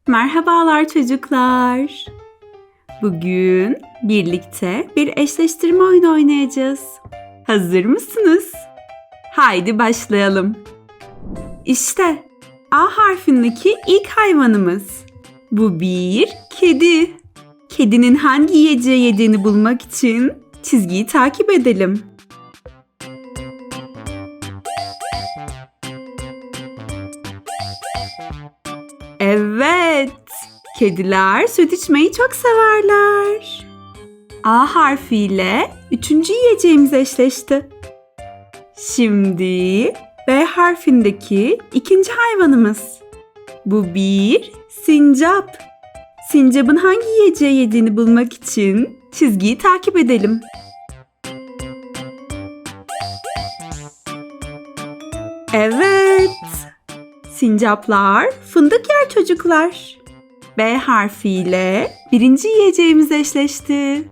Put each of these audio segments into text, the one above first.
Merhabalar çocuklar. Bugün birlikte bir eşleştirme oyunu oynayacağız. Hazır mısınız? Haydi başlayalım. İşte A harfindeki ilk hayvanımız. Bu bir kedi. Kedinin hangi yiyeceği yediğini bulmak için çizgiyi takip edelim. Evet, kediler süt içmeyi çok severler. A harfiyle üçüncü yiyeceğimiz eşleşti. Şimdi B harfindeki ikinci hayvanımız. Bu bir sincap. Sincapın hangi yiyeceği yediğini bulmak için çizgiyi takip edelim. Evet. Sincaplar fındık yer çocuklar. B harfiyle birinci yiyeceğimiz eşleşti.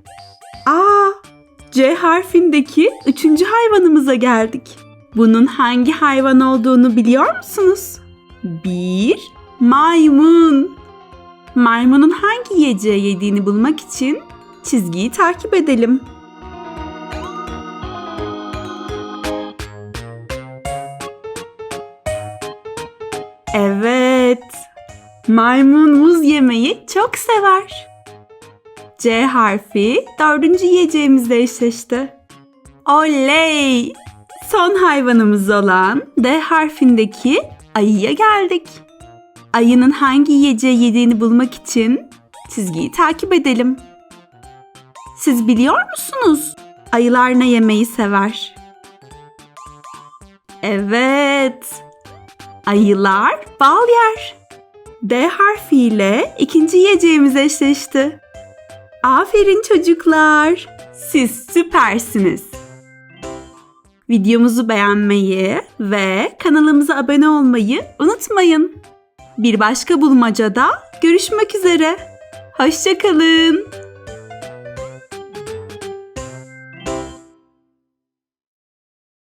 C harfindeki üçüncü hayvanımıza geldik. Bunun hangi hayvan olduğunu biliyor musunuz? Bir maymun. Maymunun hangi yiyeceği yediğini bulmak için çizgiyi takip edelim. Evet, maymun muz yemeyi çok sever. C harfi dördüncü yiyeceğimizle eşleşti. Oley! Son hayvanımız olan D harfindeki ayıya geldik. Ayının hangi yiyeceği yediğini bulmak için çizgiyi takip edelim. Siz biliyor musunuz? Ayılar ne yemeyi sever? Evet. Ayılar bal yer. D harfiyle ikinci yiyeceğimiz eşleşti. Aferin çocuklar. Siz süpersiniz. Videomuzu beğenmeyi ve kanalımıza abone olmayı unutmayın. Bir başka bulmacada görüşmek üzere. Hoşça kalın.